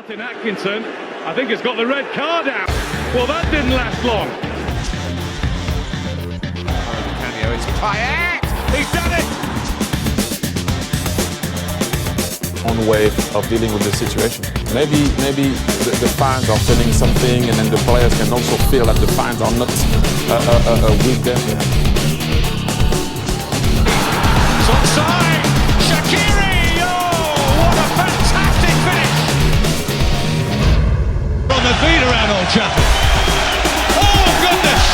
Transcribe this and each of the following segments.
Martin Atkinson, I think, has got the red card out. Well, that didn't last long. Cameo, it's Payet! He's done it! Own way of dealing with the situation. Maybe the fans are feeling something, and then the players can also feel that the fans are not weak there. It's onside! Shaqiri! Oh, what a fantastic finish! On the feet around Old Trafford. Oh, goodness!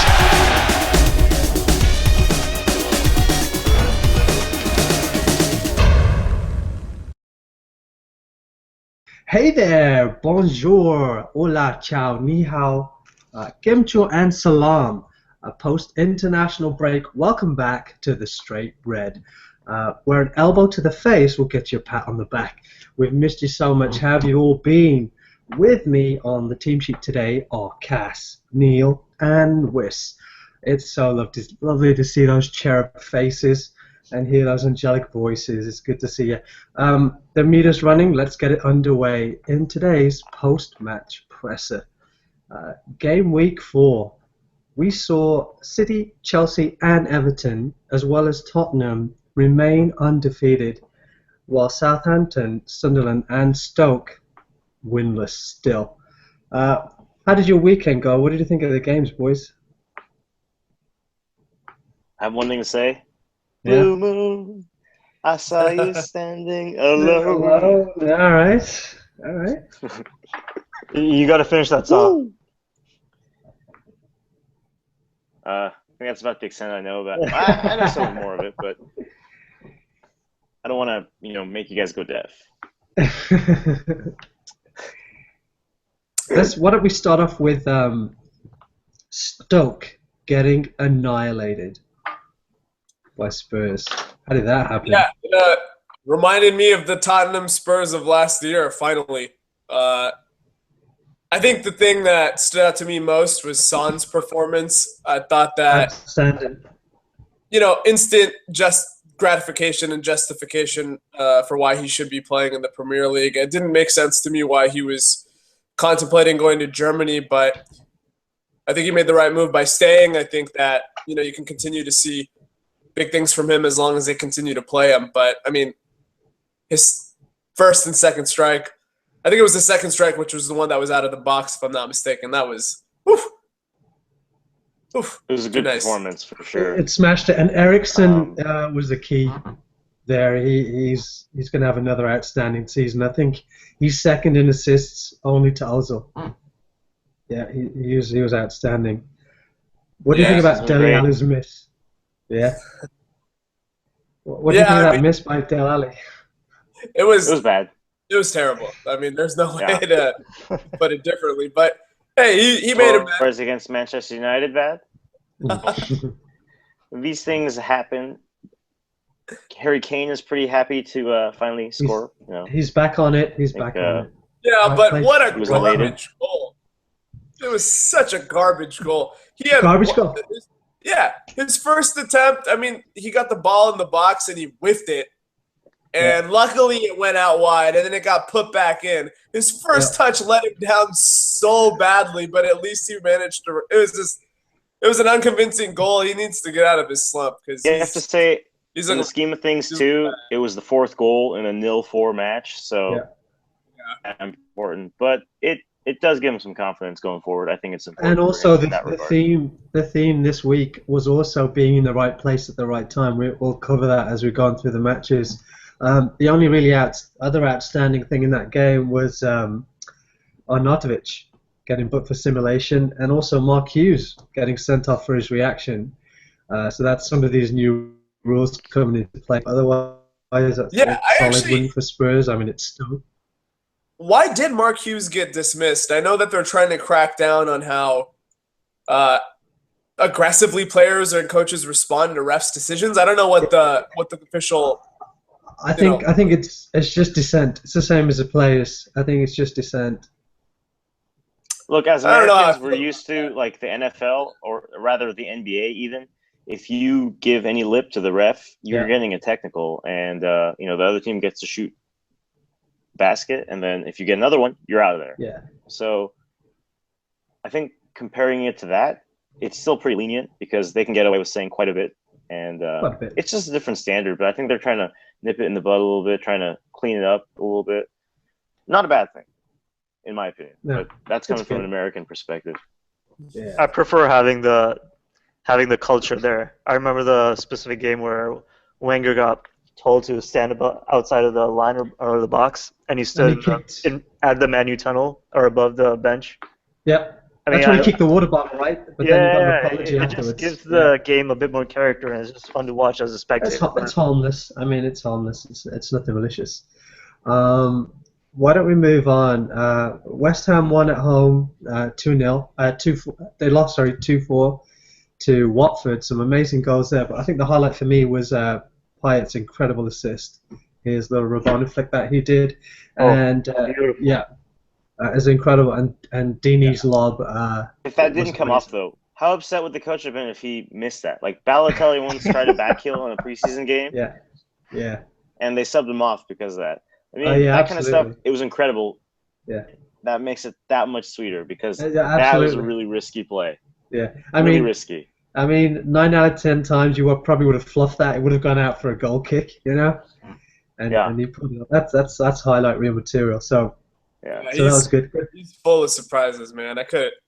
Hey there, bonjour, hola, ciao, ni hao, kimcho and salam. Post-international break, welcome back to the Straight Red, where an elbow to the face will get you a pat on the back. We've missed you so much. How have you all been? With me on the team sheet today are Cass, Neil, and Wiss. It's so lovely to see those cherub faces and hear those angelic voices. It's good to see you. The meter's running. Let's get it underway in today's post-match presser. Game week 4. We saw City, Chelsea and Everton, as well as Tottenham, remain undefeated, while Southampton, Sunderland and Stoke winless still. How did your weekend go? What did you think of the games, boys? I have one thing to say. Yeah. Blue moon, I saw you standing alone. Hello. All right. You got to finish that song. I think that's about the extent I know about it. I know some more of it, but I don't want to, make you guys go deaf. Why don't we start off with Stoke getting annihilated by Spurs. How did that happen? Yeah, reminded me of the Tottenham Spurs of last year, finally. I think the thing that stood out to me most was Son's performance. I thought that, outstanding. Instant just gratification and justification for why he should be playing in the Premier League. It didn't make sense to me why he was contemplating going to Germany, but I think he made the right move by staying. I think that, you can continue to see big things from him as long as they continue to play him. But, his first and second strike, I think it was the second strike, which was the one that was out of the box, if I'm not mistaken. That was, oof. It was a good performance for sure. It smashed it. And Eriksen was the key there. He's going to have another outstanding season. I think he's second in assists only to Ozil. Yeah, he was outstanding. What do you think about Dele Alli's miss? Yeah. What do you think of that miss by Dele Alli? It was bad. It was terrible. There's no way to put it differently. But, hey, he made it bad. Whereas against Manchester United, bad? These things happen. Harry Kane is pretty happy to finally score. He's back on it. He's back on it. Yeah, but what a garbage goal. It was such a garbage goal. Garbage goal? Yeah, his first attempt, he got the ball in the box and he whiffed it. And luckily it went out wide, and then it got put back in. His first touch let him down so badly, but at least he managed to – it was an unconvincing goal. He needs to get out of his slump. You have to say, in the scheme of things, too, it was the fourth goal in a 0-4 match, so important. But it does give him some confidence going forward. I think it's important. And also the theme this week was also being in the right place at the right time. We'll cover that as we've gone through the matches. The only really other outstanding thing in that game was Arnautovic getting booked for simulation, and also Mark Hughes getting sent off for his reaction. So that's some of these new rules coming into play. Otherwise, that's a solid win for Spurs. It's still. Why did Mark Hughes get dismissed? I know that they're trying to crack down on how aggressively players and coaches respond to refs' decisions. I don't know what the official. I think it's just dissent. It's the same as the players. I think it's just dissent. Look, as Americans, we're used to like the NFL, or rather the NBA even. If you give any lip to the ref, you're getting a technical, and the other team gets to shoot. basket, and then if you get another one, you're out of there. Yeah. So I think comparing it to that, it's still pretty lenient because they can get away with saying quite a bit. And it's just a different standard, but I think they're trying to nip it in the bud a little bit, trying to clean it up a little bit. Not a bad thing, in my opinion. No, but that's coming from an American perspective. Yeah. I prefer having the culture there. I remember the specific game where Wenger got told to stand outside of the line or the box, and he stood at the menu tunnel or above the bench. Yep. That's when he kicked the water bottle, right? But then you got an apology it afterwards. Just gives the game a bit more character, and it's just fun to watch as a spectator. It's harmless. I mean, it's harmless. It's nothing malicious. Why don't we move on? West Ham won at home 2-0. They lost 2-4 to Watford. Some amazing goals there. But I think the highlight for me was Payet's incredible assist. His little Rabona flick that he did. It's incredible, and Dini's lob. If that didn't come off, though, how upset would the coach have been if he missed that? Like, Balotelli once tried a backheel in a preseason game. Yeah. And they subbed him off because of that. I mean, that kind of stuff, it was incredible. Yeah. That makes it that much sweeter because that was a really risky play. Yeah. Really risky. I mean, 9 out of 10 times you probably would have fluffed that. It would have gone out for a goal kick, you know? And you put it up. That's highlight reel material. So... Yeah, so that was good. He's full of surprises, man. That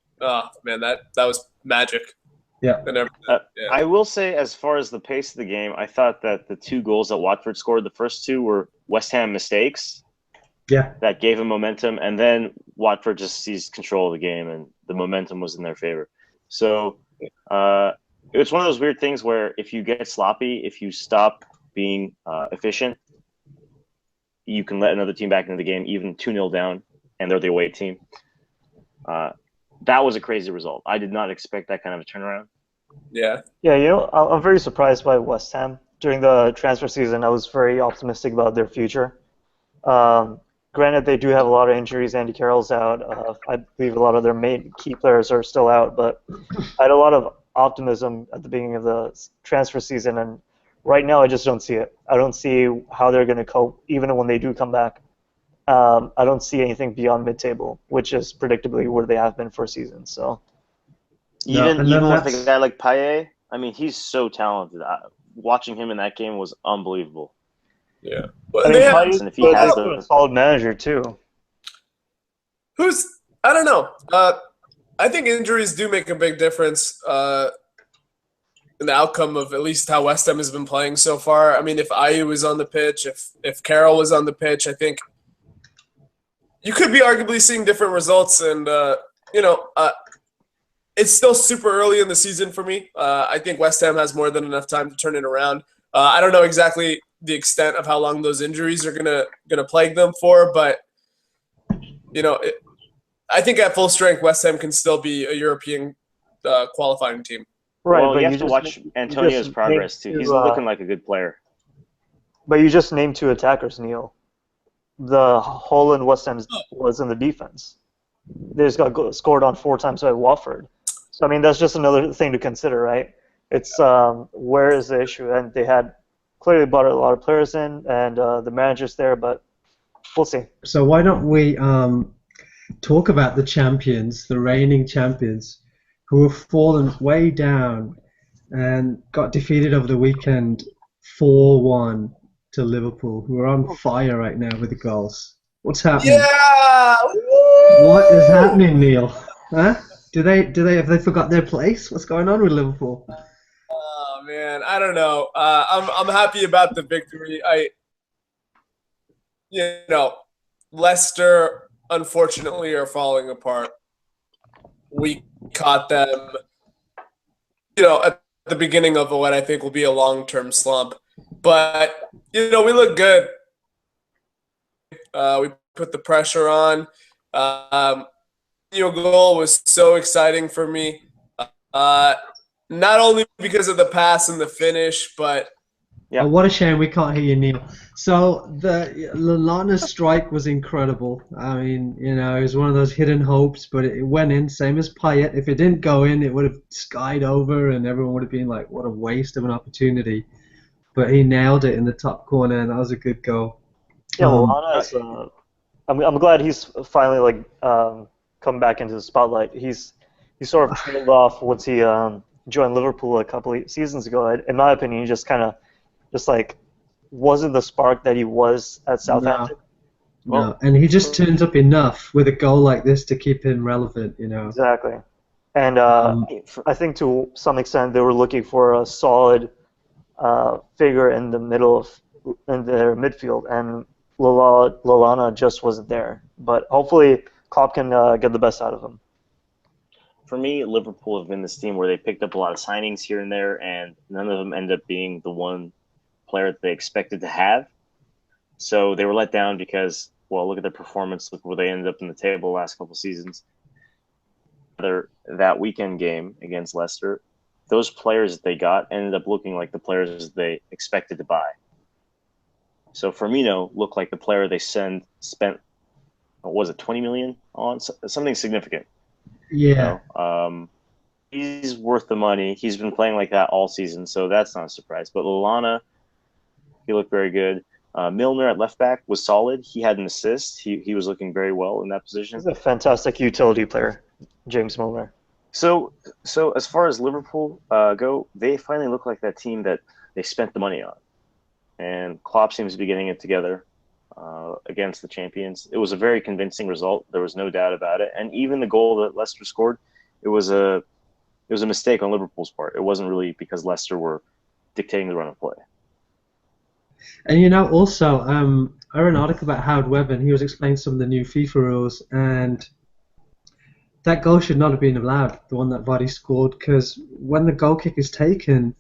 was magic. Yeah. I will say, as far as the pace of the game, I thought that the 2 goals that Watford scored, the first 2 were West Ham mistakes. Yeah. That gave him momentum, and then Watford just seized control of the game, and the momentum was in their favor. So it's one of those weird things where if you get sloppy, if you stop being efficient, you can let another team back into the game, even 2-0 down, and they're the away team. That was a crazy result. I did not expect that kind of a turnaround. Yeah. Yeah, I'm very surprised by West Ham. During the transfer season, I was very optimistic about their future. Granted, they do have a lot of injuries. Andy Carroll's out. I believe a lot of their main key players are still out. But I had a lot of optimism at the beginning of the transfer season, and right now, I just don't see it. I don't see how they're going to cope, even when they do come back. I don't see anything beyond mid-table, which is predictably where they have been for a season. So, even with a guy like Payet, I mean, he's so talented. Watching him in that game was unbelievable. Yeah, Payet's a solid manager too. I don't know. I think injuries do make a big difference. In the outcome of at least how West Ham has been playing so far. I mean, if Ayew was on the pitch, if Carroll was on the pitch, I think you could be arguably seeing different results. And, it's still super early in the season for me. I think West Ham has more than enough time to turn it around. I don't know exactly the extent of how long those injuries are gonna plague them for, but, I think at full strength, West Ham can still be a European qualifying team. Right, well, you have to watch Antonio's progress, too. He's looking like a good player. But you just named 2 attackers, Neil. The hole in West Ham was in the defense. They just got scored on 4 times by Watford. So, I mean, that's just another thing to consider, right? It's where is the issue? And they had clearly brought a lot of players in, and the manager's there, but we'll see. So why don't we talk about the champions, the reigning champions, who have fallen way down and got defeated over the weekend 4-1 to Liverpool, who are on fire right now with the goals. What's happening? Yeah! What is happening, Neil? Huh? Have they forgot their place? What's going on with Liverpool? Oh man, I don't know. I'm happy about the victory. Leicester unfortunately are falling apart. We caught them, at the beginning of what I think will be a long-term slump. But, we look good. We put the pressure on. Goal was so exciting for me. Not only because of the pass and the finish, but... Yeah. Oh, what a shame we can't hear you, Neil. So the Lallana strike was incredible. I mean, it was one of those hidden hopes, but it went in, same as Payet. If it didn't go in, it would have skied over, and everyone would have been like, what a waste of an opportunity. But he nailed it in the top corner, and that was a good goal. Yeah, Lallana is I'm glad he's finally come back into the spotlight. He sort of trailed off once he joined Liverpool a couple of seasons ago. In my opinion, he just kind of wasn't the spark that he was at Southampton. No, and he just turns up enough with a goal like this to keep him relevant, Exactly. And I think to some extent they were looking for a solid figure in the middle in their midfield, and Lallana just wasn't there. But hopefully Klopp can get the best out of him. For me, Liverpool have been this team where they picked up a lot of signings here and there, and none of them end up being the one player that they expected to have. So they were let down because, well, look at their performance. Look where they ended up in the table the last couple of seasons. That weekend game against Leicester, those players that they got ended up looking like the players they expected to buy. So Firmino looked like the player they spent, what was it, 20 million on? Something significant. Yeah. He's worth the money. He's been playing like that all season, so that's not a surprise. But Lallana, he looked very good. Milner at left back was solid. He had an assist. He was looking very well in that position. He's a fantastic utility player, James Milner. So as far as Liverpool go, they finally look like that team that they spent the money on. And Klopp seems to be getting it together against the champions. It was a very convincing result. There was no doubt about it. And even the goal that Leicester scored, it was a mistake on Liverpool's part. It wasn't really because Leicester were dictating the run of play. And also, I read an article about Howard Webb, and he was explaining some of the new FIFA rules, and that goal should not have been allowed, the one that Vardy scored, because when the goal kick is taken,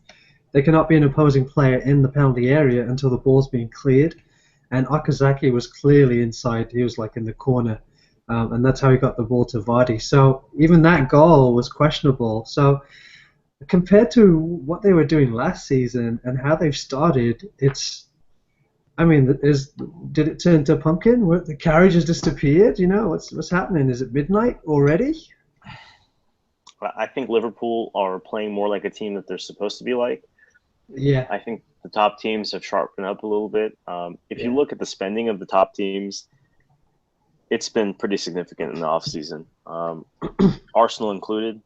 there cannot be an opposing player in the penalty area until the ball's being cleared. And Okazaki was clearly inside. He was in the corner, and that's how he got the ball to Vardy. So even that goal was questionable. So compared to what they were doing last season and how they've started, did it turn to pumpkin? The carriage has disappeared? What's happening? Is it midnight already? I think Liverpool are playing more like a team that they're supposed to be like. Yeah. I think the top teams have sharpened up a little bit. If you look at the spending of the top teams, it's been pretty significant in the offseason. Arsenal included.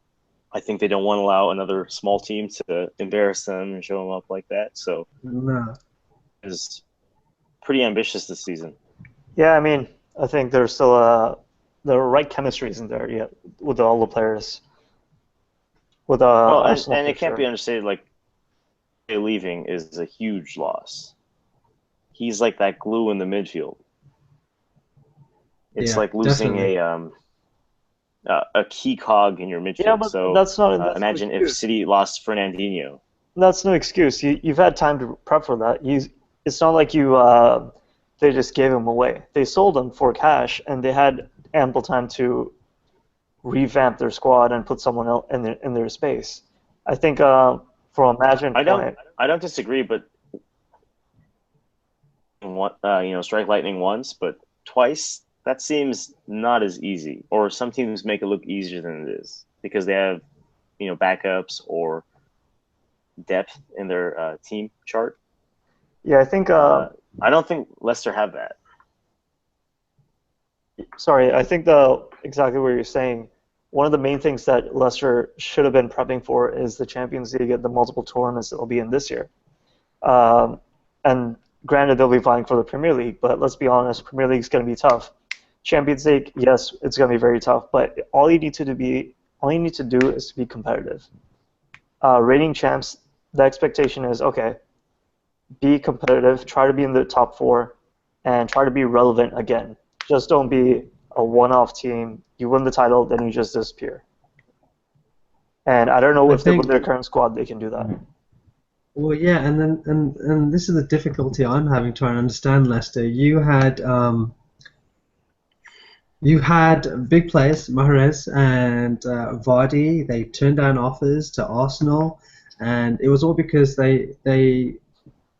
I think they don't want to allow another small team to embarrass them and show them up like that. So it's pretty ambitious this season. Yeah, I think there's still the right chemistry isn't there yet with all the players. With Arsenal, and it can't be understated. Leaving is a huge loss. He's like that glue in the midfield. It's like losing definitely a key cog in your midfield. Yeah, but that's imagine if City lost Fernandinho. That's no excuse. You've had time to prep for that. It's not like they just gave him away. They sold him for cash, and they had ample time to revamp their squad and put someone else in their space. I think for Imagine, I don't disagree, but strike lightning once, but twice. That seems not as easy. Or some teams make it look easier than it is because they have, backups or depth in their team chart. Yeah, I think. I don't think Leicester have that. Sorry, I think exactly what you're saying. One of the main things that Leicester should have been prepping for is the Champions League and the multiple tournaments that will be in this year. And granted, they'll be vying for the Premier League, but let's be honest, Premier League is going to be tough. Champions League, yes, it's going to be very tough, but all you need to do is to be competitive. Reigning champs, the expectation is okay. Be competitive, try to be in the top 4, and try to be relevant again. Just don't be a one-off team. You win the title, then you just disappear. And I don't know if with their current squad they can do that. Well, yeah, and this is the difficulty I'm having trying to understand Leicester. You had big players, Mahrez and Vardy. They turned down offers to Arsenal, and it was all because they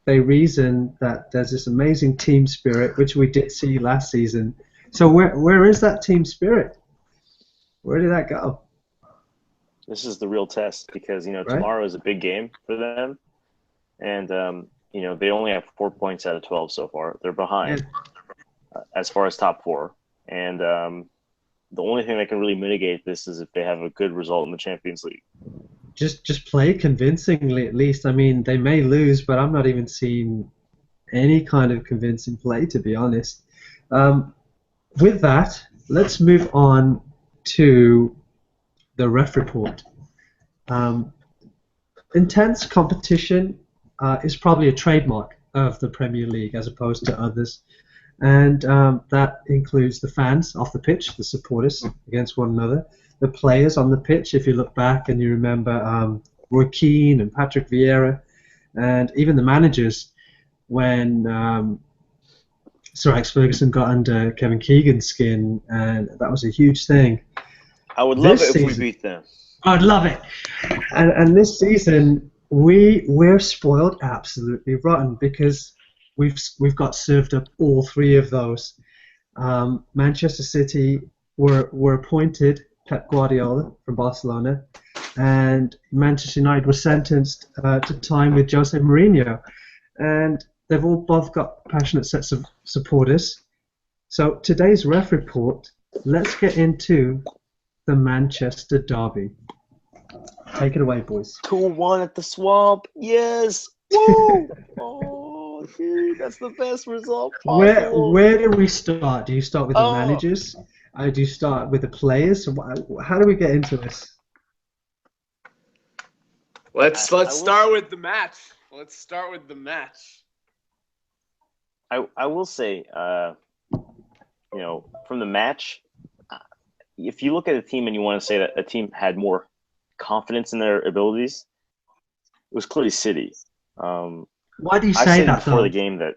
reasoned that there's this amazing team spirit, which we did see last season. So where is that team spirit? Where did that go? This is the real test because tomorrow is a big game for them, and they only have 4 points out of 12 so far. They're behind. as far as top four. And the only thing that can really mitigate this is if they have a good result in the Champions League. Just play convincingly at least. I mean, they may lose, but I'm not even seeing any kind of convincing play, to be honest. With that, let's move on to the ref report. Intense competition is probably a trademark of the Premier League as opposed to others. And that includes the fans off the pitch, the supporters against one another, the players on the pitch, if you look back and you remember Roy Keane and Patrick Vieira, and even the managers when Sir Alex Ferguson got under Kevin Keegan's skin, and that was a huge thing. I would love it if we beat them. I'd love it. And this season, we're spoiled absolutely rotten because we've got served up all three of those. Manchester City were appointed Pep Guardiola from Barcelona, and Manchester United was sentenced to time with Jose Mourinho. And they've all both got passionate sets of supporters. So today's ref report, let's get into the Manchester derby. Take it away, boys. 2-1 at the Swamp. Yes. Woo! Oh, dude, that's the best result possible. Where do we start? Do you start with the managers? Do you start with the players? How do we get into this? Let's start with the match. Let's start with the match. I will say, from the match, if you look at a team and you want to say that a team had more confidence in their abilities, it was clearly City. Why do you say that, before the game that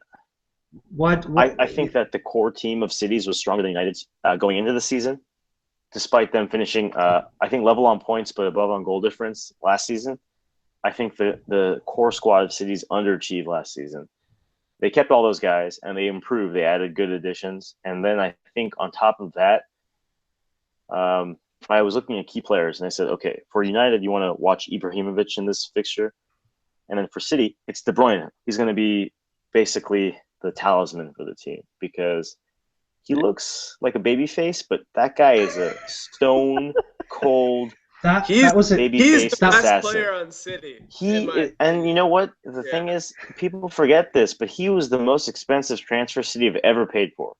I think that the core team of City's was stronger than United's going into the season, despite them finishing, I think, level on points but above on goal difference last season. I think the core squad of City's underachieved last season. They kept all those guys, and they improved. They added good additions. And then I think on top of that, I was looking at key players, and I said, okay, for United, you want to watch Ibrahimovic in this fixture. And then for City, it's De Bruyne. He's going to be basically the talisman for the team because he looks like a baby face, but that guy is a stone cold He's the best assassin. player on City. And you know what? The thing is, people forget this, but he was the most expensive transfer City have ever paid for.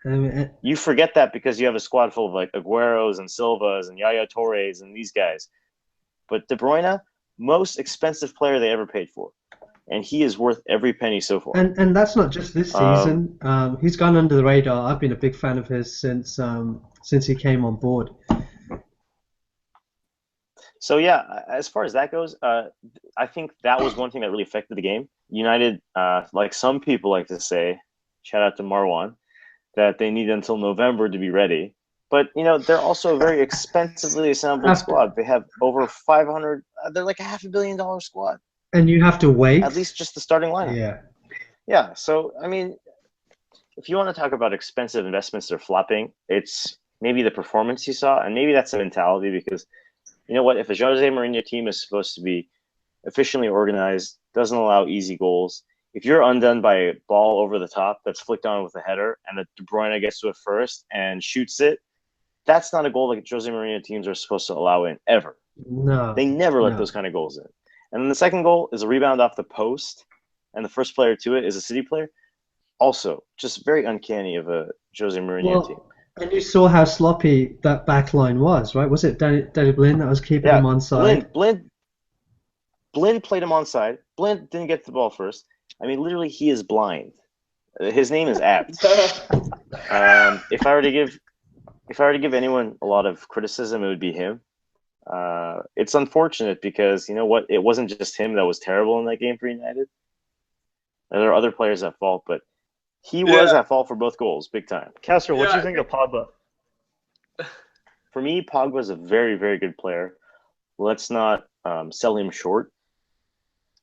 You forget that because you have a squad full of like Agueros and Silvas and Yaya Torres and these guys. But De Bruyne, most expensive player they ever paid for. And he is worth every penny so far. And that's not just this season. He's gone under the radar. I've been a big fan of his since he came on board. So, yeah, as far as that goes, I think that was one thing that really affected the game. United, like some people like to say, shout out to Marwan, that they need until November to be ready. But, they're also a very expensively assembled squad. They have over 500 they're like a $500 million squad. And you have to wait? At least just the starting lineup. Yeah. Yeah, so, I mean, if you want to talk about expensive investments that are flopping, it's maybe the performance you saw, and maybe that's a mentality because – you know what? If a Jose Mourinho team is supposed to be efficiently organized, doesn't allow easy goals, if you're undone by a ball over the top that's flicked on with a header and that De Bruyne gets to it first and shoots it, that's not a goal that Jose Mourinho teams are supposed to allow in, ever. No. They never let those kind of goals in. And then the second goal is a rebound off the post, and the first player to it is a City player. Also, just very uncanny of a Jose Mourinho team. And you saw how sloppy that back line was, right? Was it Danny Blind that was keeping him onside? Blind played him onside. Blind didn't get the ball first. I mean, literally, he is blind. His name is apt. If I were to give anyone a lot of criticism, it would be him. It's unfortunate because you know what? It wasn't just him that was terrible in that game for United. There are other players at fault, but he was at fault for both goals, big time. Castro, what do you think of Pogba? For me, Pogba is a very, very good player. Let's not sell him short.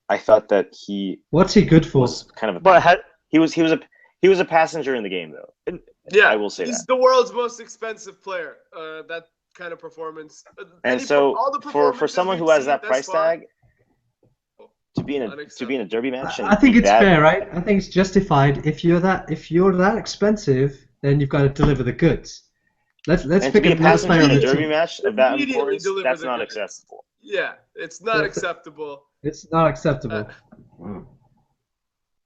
I thought that he. What's he good for? Was kind of he was a passenger in the game though. I will say he's the world's most expensive player. That kind of performance. And so for someone who has that price tag, to be in a derby match. I think it's fair, right? I think it's justified. If you're that expensive, then you've got to deliver the goods. Let's and pick to be a another player passenger on in a the derby team. match of that Immediately importance, deliver that's the not goods. acceptable. Yeah, it's not acceptable. It's not acceptable.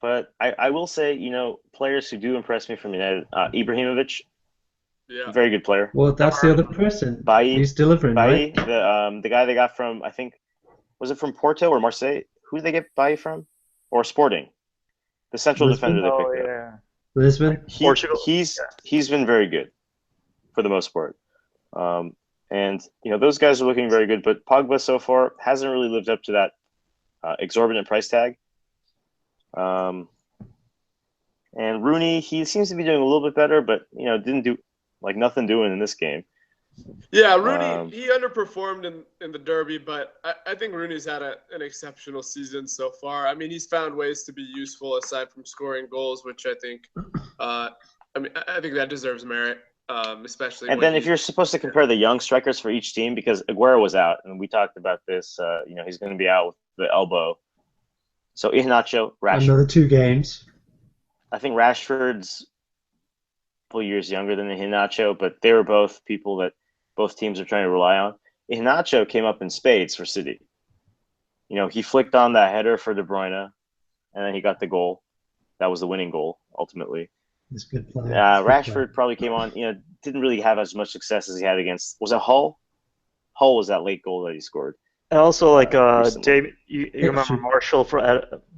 But I will say, players who do impress me from United, Ibrahimovic, Yeah. very good player. Well, that's the other person. Bailly, He's delivering, Bailly, right? the guy they got from, I think, was it from Porto or Marseille? Who did they get Bailly from? Or Sporting? The central Lisbon? defender they Oh picked up. yeah. Lisbon. Portugal. He's been very good for the most part. And those guys are looking very good, but Pogba so far hasn't really lived up to that exorbitant price tag. And Rooney, he seems to be doing a little bit better, but didn't do nothing doing in this game. Yeah, Rooney, he underperformed in the Derby, but I think Rooney's had an exceptional season so far. I mean, he's found ways to be useful aside from scoring goals, which I think, I think that deserves merit, especially. And then if you're supposed to compare the young strikers for each team, because Aguero was out, and we talked about this, he's going to be out with the elbow. So Iheanacho, Rashford. Another 2 games. I think Rashford's a couple years younger than Iheanacho, but they were both people that both teams are trying to rely on. Iheanacho came up in spades for City. He flicked on that header for De Bruyne, and then he got the goal. That was the winning goal, ultimately. He's a good player. Rashford probably came on, didn't really have as much success as he had against, was it Hull? Hull was that late goal that he scored. And also, recently. David, you remember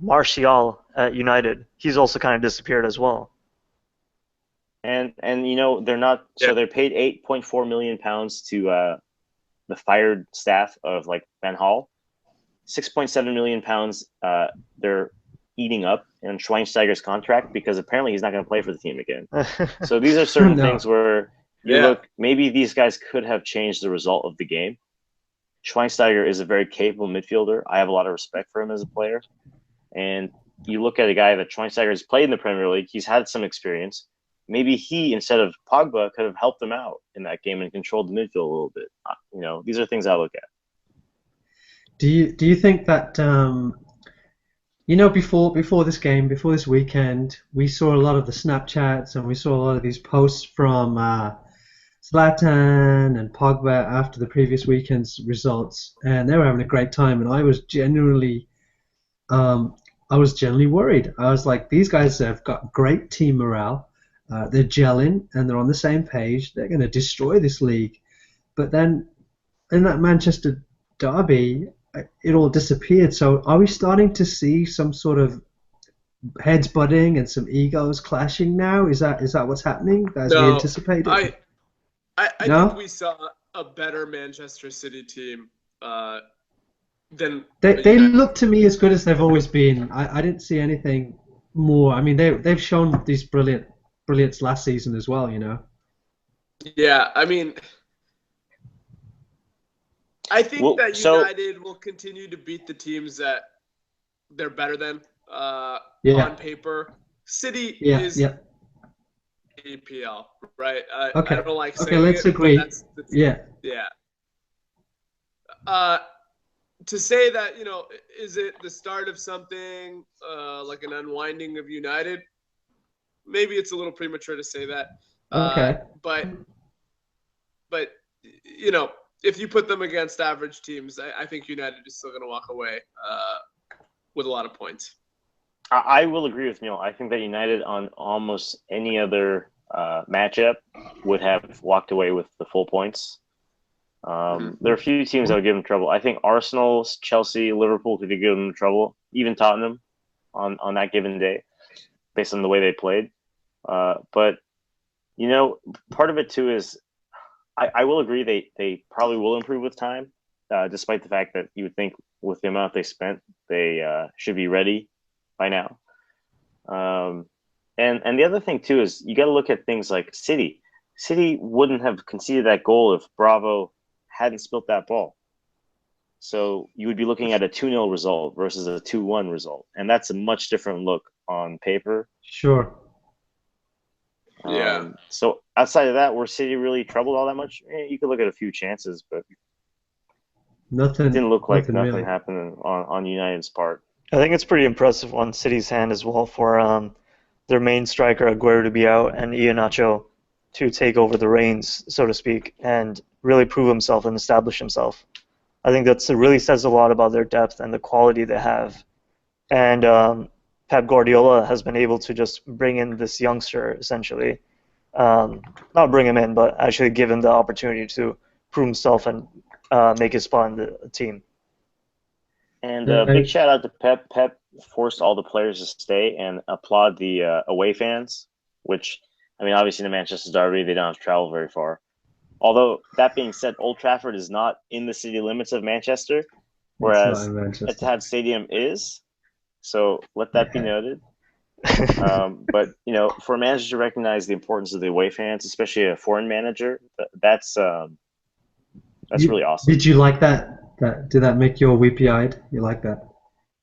Martial at United? He's also kind of disappeared as well. And they're not, so they're paid £8.4 million to the fired staff of Van Hall. £6.7 million they're eating up in Schweinsteiger's contract because apparently he's not going to play for the team again. So these are certain things where you look, maybe these guys could have changed the result of the game. Schweinsteiger is a very capable midfielder. I have a lot of respect for him as a player. And you look at a guy that Schweinsteiger has played in the Premier League, he's had some experience. Maybe he, instead of Pogba, could have helped them out in that game and controlled the midfield a little bit. These are things I look at. Do you think that before this game, before this weekend, we saw a lot of the Snapchats and we saw a lot of these posts from Zlatan and Pogba after the previous weekend's results, and they were having a great time, and I was genuinely worried. I was like, these guys have got great team morale. They're gelling and they're on the same page. They're going to destroy this league. But then in that Manchester derby, it all disappeared. So are we starting to see some sort of heads butting and some egos clashing now? Is that what's happening as we anticipated? I think we saw a better Manchester City team than they look to me as good as they've always been. I didn't see anything more. I mean, they've shown these brilliance last season as well, Yeah, I mean, I think that United will continue to beat the teams that they're better than on paper. City is EPL, right? Okay. I don't like saying okay, let's agree. Yeah. To say that, is it the start of something like an unwinding of United? Maybe it's a little premature to say that. Okay. But if you put them against average teams, I think United is still going to walk away with a lot of points. I will agree with Neil. I think that United on almost any other matchup would have walked away with the full points. There are a few teams that would give them trouble. I think Arsenal, Chelsea, Liverpool could give them trouble, even Tottenham on that given day, based on the way they played. But part of it too is I will agree they probably will improve with time, despite the fact that you would think with the amount they spent, they should be ready by now. And the other thing too is you got to look at things like City. City wouldn't have conceded that goal if Bravo hadn't spilt that ball. So you would be looking at a 2-0 result versus a 2-1 result. And that's a much different look on paper. Sure. Yeah. So outside of that, were City really troubled all that much? You could look at a few chances, but nothing. it didn't look like nothing really happened on United's part. I think it's pretty impressive on City's hand as well for their main striker Aguero to be out and Iheanacho to take over the reins, so to speak, and really prove himself and establish himself. I think that really says a lot about their depth and the quality they have. And Pep Guardiola has been able to just bring in this youngster, essentially. Not bring him in, but actually give him the opportunity to prove himself and make his spot in the team. And big shout out to Pep. Pep forced all the players to stay and applaud the away fans, which, I mean, obviously in the Manchester Derby, they don't have to travel very far. Although, that being said, Old Trafford is not in the city limits of Manchester, whereas Etihad Stadium is. So let that be noted. But, you know, for a manager to recognize the importance of the away fans, especially a foreign manager, that's really awesome. Did you like that? Did that make you weepy-eyed? You like that?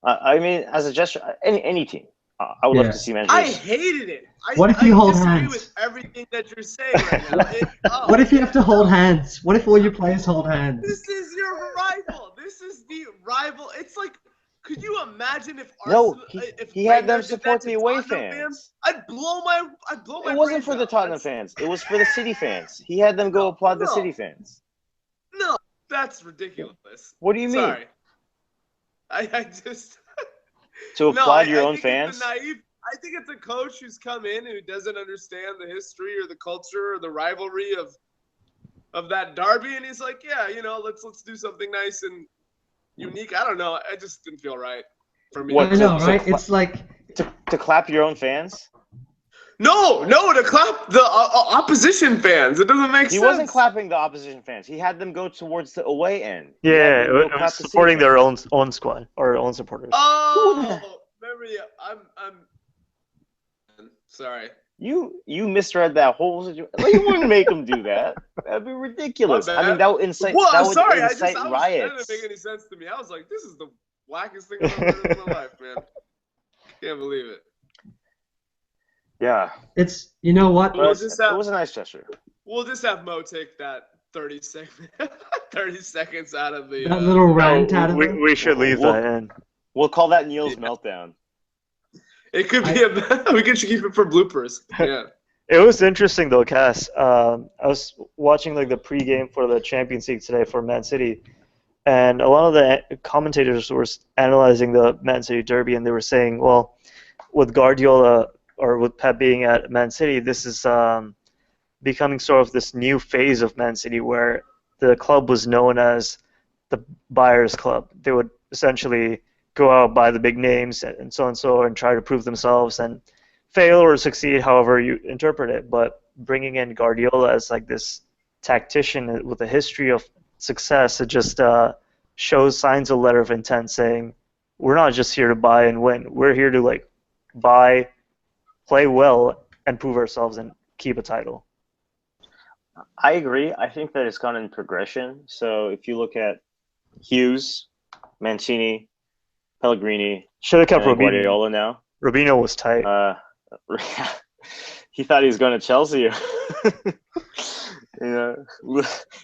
I mean, as a gesture, any team. I would love to see managers. I hated it. What if you hold disagree hands? with everything that you're saying right now. What if you have to hold hands? What if all your players hold hands? This is your rival. This is the rival. It's like, could you imagine if No, Arsenal, if he had them Wenger did support that the to away Tottenham fans. I'd blow my It wasn't for the Tottenham fans. It was for the City fans. He had them go applaud the City fans. No, that's ridiculous. What do you mean? Sorry. I just To applaud your own think fans? It's naive. I think it's a coach who's come in who doesn't understand the history or the culture or the rivalry of that derby, and he's like, yeah, you know, let's do something nice and unique. I don't know. I just didn't feel right for me. I know, right? It's like to clap your own fans. No, to clap the opposition fans. It doesn't make sense. He wasn't clapping the opposition fans. He had them go towards the away end. Yeah, it was supporting their own squad or own supporters. Oh, remember? Yeah, I'm sorry. You misread that whole situation. Like, you wouldn't make them do that. That'd be ridiculous. I mean, that would incite. Well, that would sorry, incite that riots. didn't make any sense to me. I was like, this is the wackest thing I've ever heard in my life, man. Can't believe it. Yeah. it's you know what? It was a nice gesture. We'll just have Mo take that 30 seconds out of the. That little rant out of it. We should leave that in. We'll call that Neil's meltdown. It could be we could keep it for bloopers. Yeah. It was interesting though, Cass. I was watching like the pregame for the Champions League today for Man City, and a lot of the commentators were analyzing the Man City derby, and they were saying, well, with Guardiola or with Pep being at Man City, this is becoming sort of this new phase of Man City where the club was known as the buyers club. They would essentially go out, buy the big names and so and try to prove themselves and fail or succeed, however you interpret it. But bringing in Guardiola as like this tactician with a history of success, it just shows signs of letter of intent saying, we're not just here to buy and win. We're here to like buy, play well, and prove ourselves and keep a title. I agree. I think that it's gone in progression. So if you look at Hughes, Mancini, Pellegrini, should have kept Robinho. Guardiola now. Robinho was tight. He thought he was going to Chelsea. You know,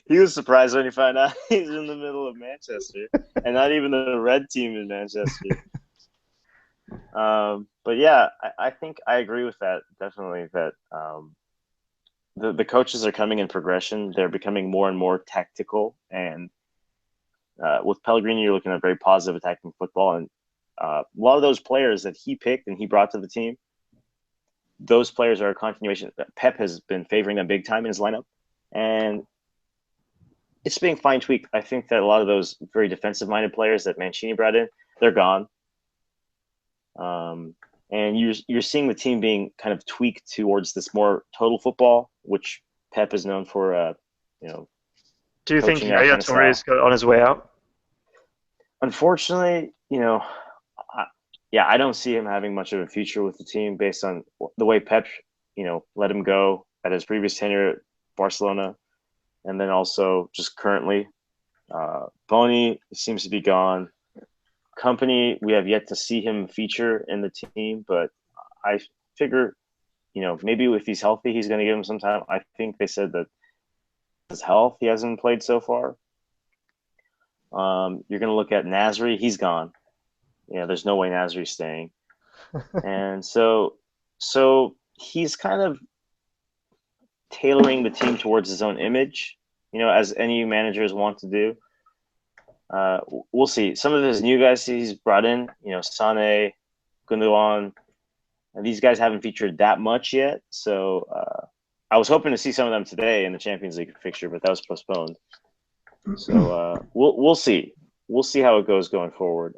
he was surprised when he found out he's in the middle of Manchester and not even the red team in Manchester. But yeah, I think I agree with that. Definitely that the coaches are coming in progression. They're becoming more and more tactical, and with Pellegrini, you're looking at very positive attacking football. And a lot of those players that he picked and he brought to the team, those players are a continuation. Pep has been favoring them big time in his lineup, and it's being fine-tweaked. I think that a lot of those very defensive-minded players that Mancini brought in, they're gone. And you're seeing the team being kind of tweaked towards this more total football, which Pep is known for, Do you think Yaya Toure is on his way out? Unfortunately, I don't see him having much of a future with the team based on the way Pep, let him go at his previous tenure at Barcelona, and then also just currently. Bony seems to be gone. Company, we have yet to see him feature in the team, but I figure, maybe if he's healthy, he's going to give him some time. I think they said that his health, he hasn't played so far. You're going to look at Nasri, he's gone. there's no way Nasri's staying. And so he's kind of tailoring the team towards his own image, as any managers want to do. We'll see. Some of his new guys he's brought in, Sané, Gundogan, and these guys haven't featured that much yet. So I was hoping to see some of them today in the Champions League fixture, but that was postponed. So we'll see. We'll see how it goes going forward.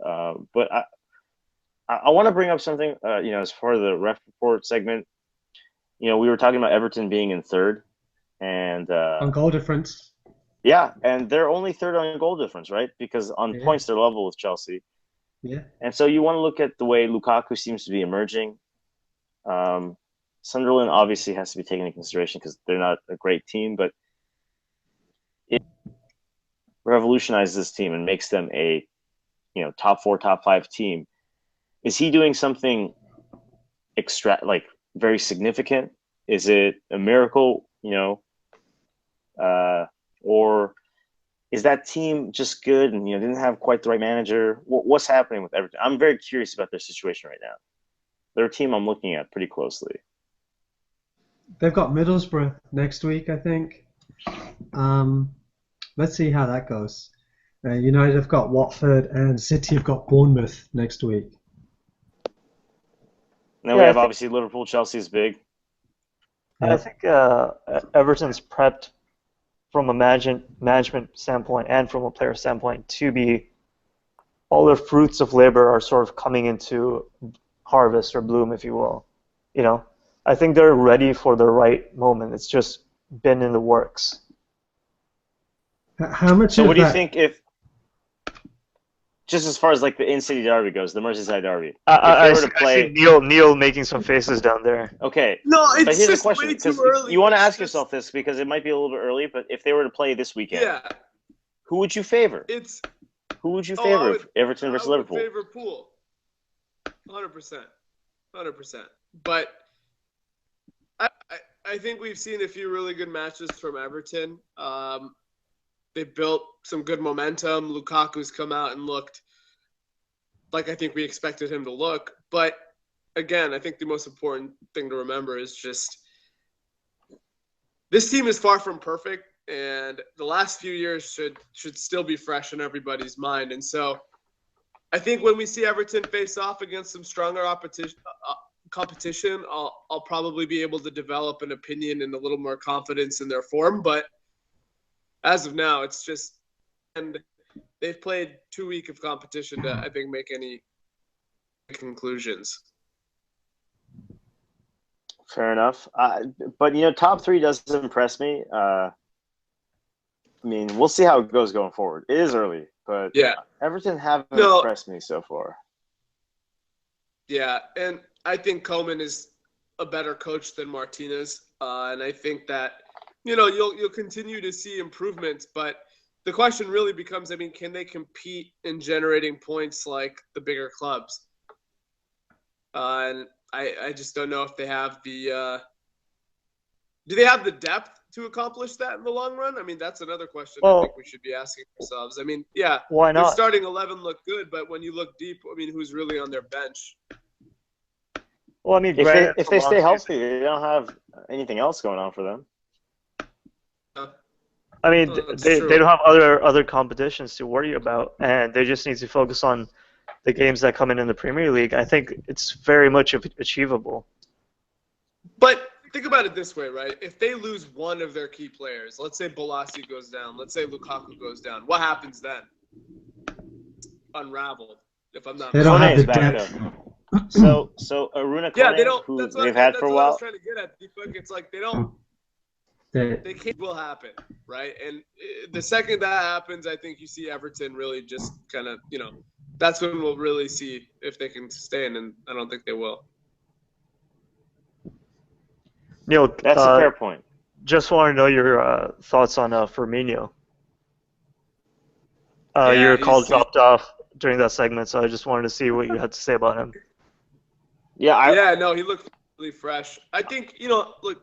But I want to bring up something, as part of the ref report segment. We were talking about Everton being in third, and On goal difference. yeah, and they're only third on goal difference, right? Because on points they're level with Chelsea. Yeah. And so you want to look at the way Lukaku seems to be emerging. Sunderland obviously has to be taken into consideration because they're not a great team, but it revolutionizes this team and makes them a top 4, top 5 team. Is he doing something very significant? Is it a miracle, or is that team just good and didn't have quite the right manager? What's happening with Everton? I'm very curious about their situation right now. They're a team I'm looking at pretty closely. They've got Middlesbrough next week, I think. Let's see how that goes. United have got Watford and City have got Bournemouth next week. And then we have obviously Liverpool. Chelsea's big. I think Everton's prepped from a management standpoint and from a player standpoint to be all their fruits of labor are sort of coming into harvest or bloom, if you will. I think they're ready for the right moment. It's just been in the works. How much? So what do you think if, just as far as like the in-city derby goes, the Merseyside derby? I see Neil making some faces down there. Okay. No, it's but here's just the question, way too early. You want to ask yourself this because it might be a little bit early, but if they were to play this weekend, who would you favor? Who would you favor? Everton versus Liverpool? I would favor Pool. 100%. But I think we've seen a few really good matches from Everton. They built some good momentum. Lukaku's come out and looked like I think we expected him to look. But again, I think the most important thing to remember is just this team is far from perfect, and the last few years should still be fresh in everybody's mind. And so I think when we see Everton face off against some stronger competition, I'll probably be able to develop an opinion and a little more confidence in their form. But as of now, it's just, and they've played too weak of competition to, I think, make any conclusions. Fair enough. But, top 3 does impress me. We'll see how it goes going forward. It is early, but Everton haven't impressed me so far. Yeah, and I think Koeman is a better coach than Martinez, and I think that you'll continue to see improvements, but the question really becomes, can they compete in generating points like the bigger clubs? And I just don't know if they have the do they have the depth to accomplish that in the long run? That's another question I think we should be asking ourselves. Why not? Their starting 11 look good, but when you look deep, who's really on their bench? Well, if they stay healthy, they don't have anything else going on for them. They don't have other competitions to worry about, and they just need to focus on the games that come in the Premier League. I think it's very much achievable. But think about it this way, right? If they lose one of their key players, let's say Bolasie goes down, let's say Lukaku goes down, what happens then? Unraveled, if I'm not mistaken. Kone's back up. So Aruna Kone, who they've had for a while. That's what I was trying to get at. It's like they don't. They can't will happen, right? And the second that happens, I think you see Everton really just kind of, that's when we'll really see if they can sustain, and I don't think they will. Neil, that's a fair point. Just want to know your thoughts on Firmino. Your call dropped off during that segment, so I just wanted to see what you had to say about him. Yeah, no, he looked really fresh. I think, look,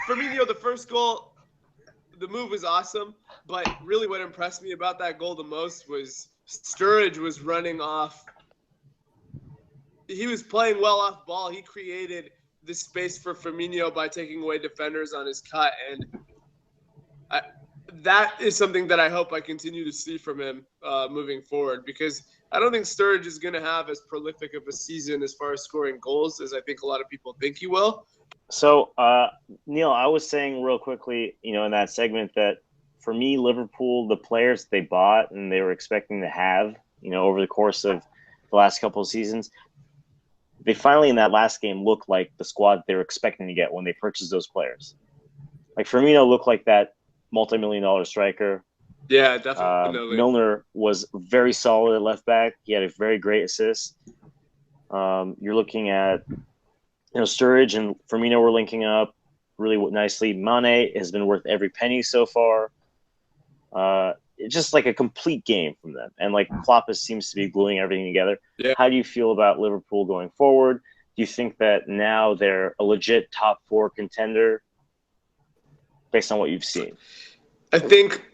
Firmino, the first goal, the move was awesome, but really what impressed me about that goal the most was Sturridge was running off he was playing well off ball. He created the space for Firmino by taking away defenders on his cut, and that is something that I hope I continue to see from him moving forward, because I don't think Sturridge is going to have as prolific of a season as far as scoring goals as I think a lot of people think he will. So, Neil, I was saying real quickly, in that segment that for me, Liverpool, the players they bought and they were expecting to have, over the course of the last couple of seasons, they finally in that last game looked like the squad they were expecting to get when they purchased those players. Like Firmino looked like that multi-million-dollar striker. Yeah, definitely. Milner was very solid at left back. He had a very great assist. You're looking at, Sturridge and Firmino were linking up really nicely. Mane has been worth every penny so far. It's just like a complete game from them. And like Klopp seems to be gluing everything together. Yeah. How do you feel about Liverpool going forward? Do you think that now they're a legit top 4 contender based on what you've seen? I think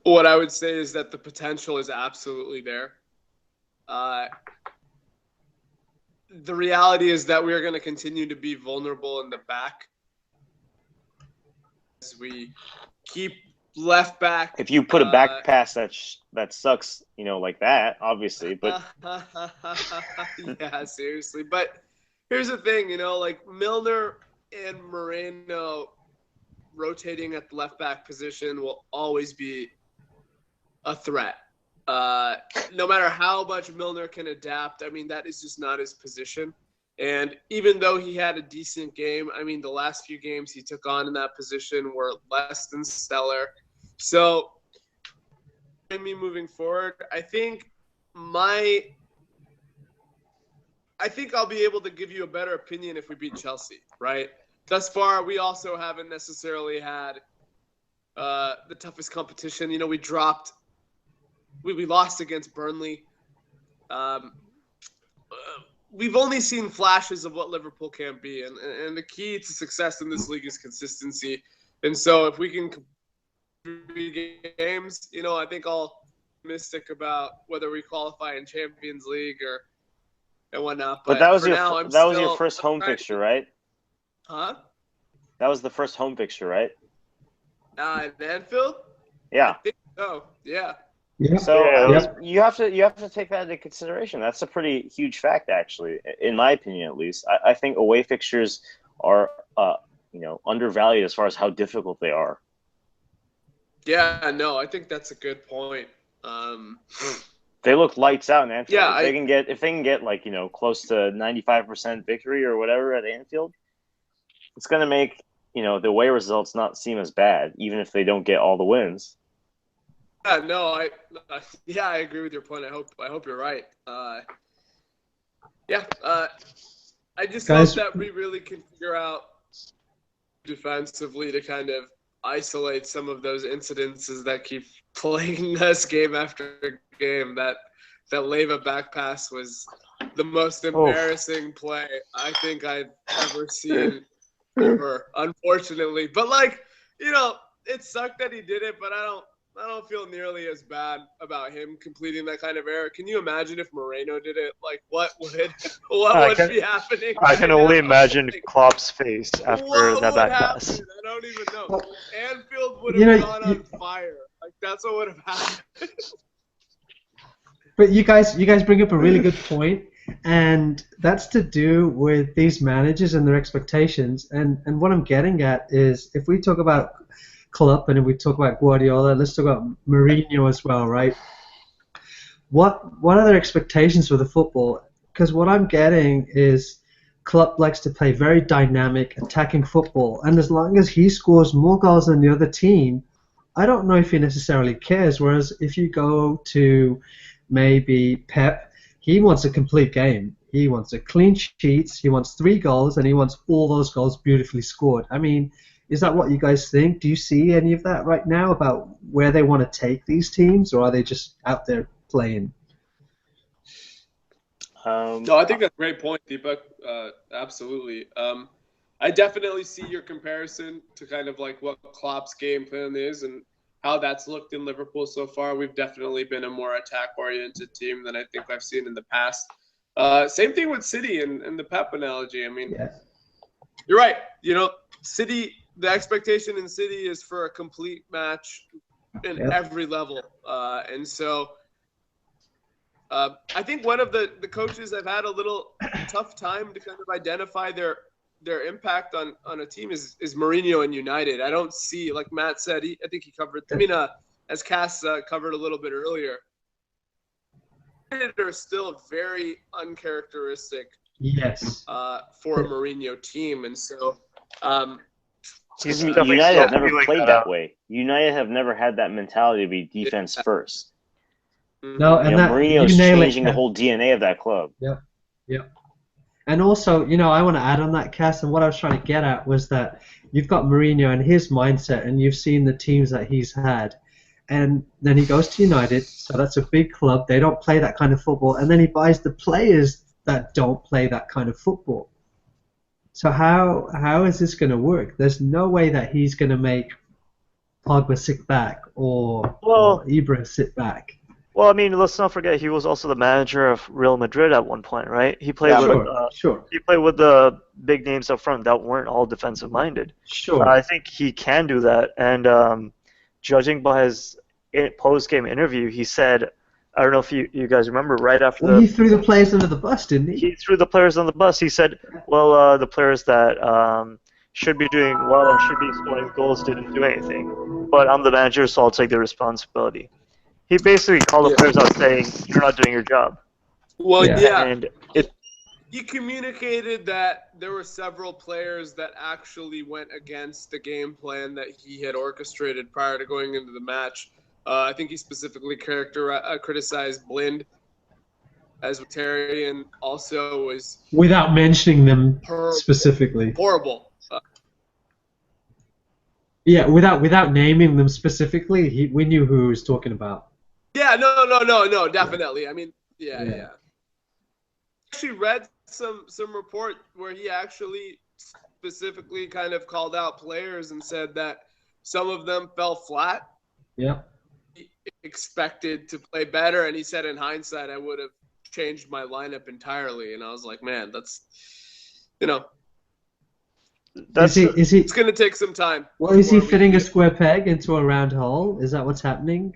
what I would say is that the potential is absolutely there. The reality is that we're going to continue to be vulnerable in the back as we keep left back. If you put a back pass that sucks, like that, obviously, but yeah, seriously. But here's the thing, like Milner and Moreno rotating at the left back position will always be a threat. No matter how much Milner can adapt, that is just not his position. And even though he had a decent game, the last few games he took on in that position were less than stellar. So, moving forward, I think I'll be able to give you a better opinion if we beat Chelsea, right? Thus far, we also haven't necessarily had the toughest competition. We lost against Burnley. We've only seen flashes of what Liverpool can be, and the key to success in this league is consistency. And so if we can complete games, I think I'll be optimistic about whether we qualify in Champions League and whatnot. But that was your first home fixture, right? Huh? That was the first home fixture, right? In Anfield? Yeah. I think so. Yeah. Yeah. So you have to take that into consideration. That's a pretty huge fact, actually, in my opinion, at least. I think away fixtures are, undervalued as far as how difficult they are. Yeah, no, I think that's a good point. They look lights out in Anfield. Yeah, if they can get like close to 95% victory or whatever at Anfield, it's going to make the away results not seem as bad, even if they don't get all the wins. Yeah, no, I agree with your point. I hope you're right. I just hope that we really can figure out defensively to kind of isolate some of those incidences that keep plaguing us game after game. That Leva back pass was the most embarrassing play I think I've ever seen ever, unfortunately. But it sucked that he did it, but I don't feel nearly as bad about him completing that kind of error. Can you imagine if Moreno did it? Like, what would be happening? I can only imagine Klopp's face after that back pass. I don't even know. Anfield would have gone on fire. Like, that's what would have happened. But you guys bring up a really good point, and that's to do with these managers and their expectations. And what I'm getting at is, if we talk about Klopp and if we talk about Guardiola, let's talk about Mourinho as well, right? What are their expectations for the football? Because what I'm getting is Klopp likes to play very dynamic, attacking football, and as long as he scores more goals than the other team, I don't know if he necessarily cares. Whereas if you go to maybe Pep, he wants a complete game. He wants a clean sheets, he wants 3 goals, and he wants all those goals beautifully scored. Is that what you guys think? Do you see any of that right now about where they want to take these teams, or are they just out there playing? No, I think that's a great point, Deepak. Absolutely. I definitely see your comparison to kind of like what Klopp's game plan is and how that's looked in Liverpool so far. We've definitely been a more attack-oriented team than I think I've seen in the past. Same thing with City and the Pep analogy. I mean, Yeah. you're right. City. The expectation in City is for a complete match in every level, and so I think one of the coaches have had a little tough time to kind of identify their impact on a team is Mourinho and United. I don't see, like Matt said, I think he covered. I mean, as Cass covered a little bit earlier, United are still very uncharacteristic. Yes. For a Mourinho team, and so. United have never played that way. United have never had that mentality to be defense first. No, and Mourinho's changing the whole DNA of that club. Yep. And also, I want to add on that, Cass, and what I was trying to get at was that you've got Mourinho and his mindset, and you've seen the teams that he's had. And then he goes to United, so that's a big club. They don't play that kind of football. And then he buys the players that don't play that kind of football. So how is this going to work? There's no way that he's going to make Pogba sit back or Ibra sit back. Well, I mean, let's not forget he was also the manager of Real Madrid at one point, right? He played He played with the big names up front that weren't all defensive minded. Sure. I think he can do that, and judging by his post-game interview, he said, I don't know if you guys remember, right after he threw the players under the bus, didn't he? He threw the players on the bus. He said, well, the players that should be doing well and should be scoring goals didn't do anything. But I'm the manager, so I'll take the responsibility. He basically called the players out saying, you're not doing your job. Well, And he communicated that there were several players that actually went against the game plan that he had orchestrated prior to going into the match. I think he specifically criticized Blind as Terry, and also was without mentioning them specifically. Horrible. Without naming them specifically, we knew who he was talking about. Yeah, no, definitely. I mean, yeah. Actually read some report where he actually specifically kind of called out players and said that some of them fell flat. Yeah. He expected to play better, and he said in hindsight, I would have changed my lineup entirely. And I was like, man, that's it's going to take some time. Well, is he fitting a square peg into a round hole? Is that what's happening?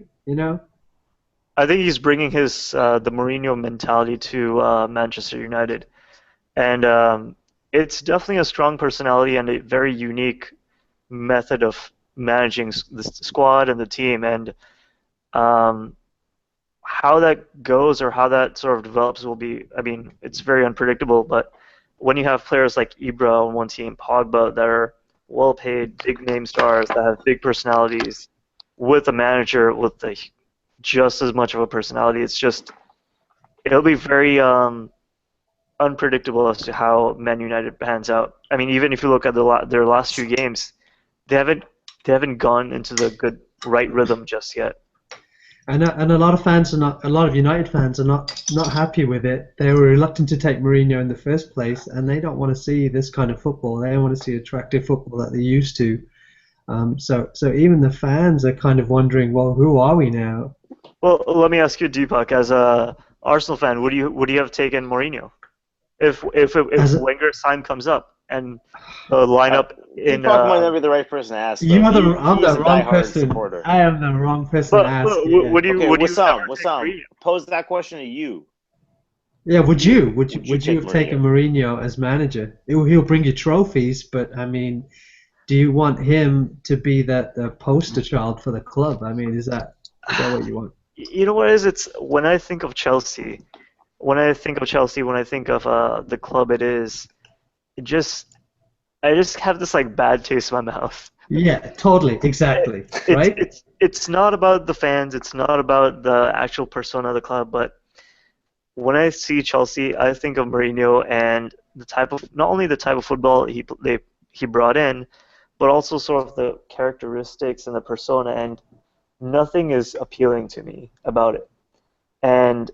I think he's bringing his the Mourinho mentality to Manchester United, and it's definitely a strong personality and a very unique method of managing the squad and the team. And how that goes or how that sort of develops will be, I mean, it's very unpredictable. But when you have players like Ibra on one team, Pogba, that are well-paid, big-name stars that have big personalities, with a manager with just as much of a personality, it'll be very unpredictable as to how Man United pans out. I mean, even if you look at their last few games, they haven't gone into the right rhythm just yet. And a lot of United fans are not happy with it. They were reluctant to take Mourinho in the first place, and they don't want to see this kind of football. They don't want to see attractive football that they used to. So even the fans are kind of wondering, well, who are we now? Well, let me ask you, Deepak, as a Arsenal fan, would you have taken Mourinho if Wenger's time comes up and the lineup in? Deepak might not be the right person to ask. I'm the wrong person. Supporter. I am the wrong person to ask. Wissam, pose that question to you. Yeah, would you have taken Mourinho as manager? He'll bring you trophies, but I mean, do you want him to be the poster child for the club? I mean, is that what you want? You know what it is? It's when I think of Chelsea, when I think of the club it is, I just have this bad taste in my mouth. Yeah, totally, exactly. Right? It's not about the fans, it's not about the actual persona of the club, but when I see Chelsea, I think of Mourinho and not only the type of football he brought in, but also sort of the characteristics and the persona, and nothing is appealing to me about it. And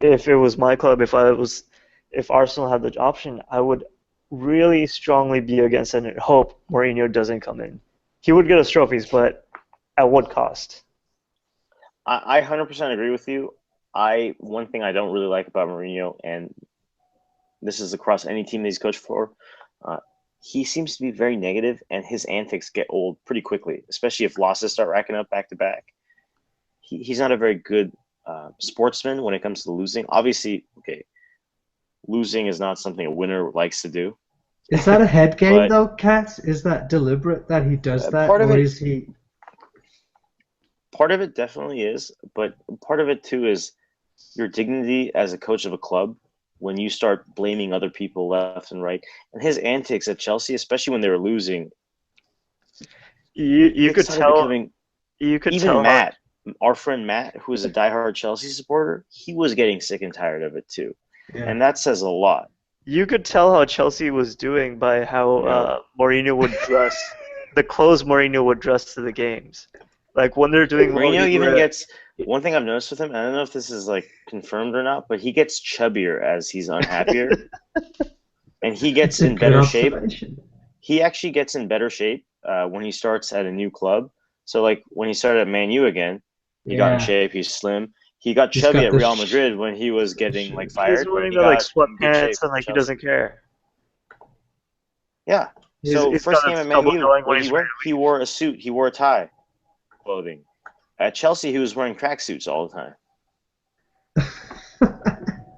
if it was my club, if Arsenal had the option, I would really strongly be against it and hope Mourinho doesn't come in. He would get us trophies, but at what cost? I 100% agree with you. One thing I don't really like about Mourinho, and this is across any team that he's coached for. He seems to be very negative, and his antics get old pretty quickly, especially if losses start racking up back to back. He's not a very good sportsman when it comes to losing. Obviously, okay, losing is not something a winner likes to do. Is that a head game though, Kat? Is that deliberate that he does that, or is he? Part of it definitely is, but part of it too is your dignity as a coach of a club. When you start blaming other people left and right, and his antics at Chelsea, especially when they were losing, you could tell. Even Matt, our friend Matt, who is a diehard Chelsea supporter, he was getting sick and tired of it too, and that says a lot. You could tell how Chelsea was doing by how Mourinho would dress, the clothes Mourinho would dress to the games. Like when they're doing. Mourinho even gets. One thing I've noticed with him, I don't know if this is like confirmed or not, but he gets chubbier as he's unhappier, and he gets in better shape. He actually gets in better shape when he starts at a new club. So like when he started at Man U again, he got in shape. He's slim. He got chubby at Real Madrid when he was getting like fired. He's wearing like sweatpants and like he doesn't care. Yeah. So first game at Man U, he wore a suit. He wore a tie, clothing. At Chelsea, he was wearing tracksuits all the time.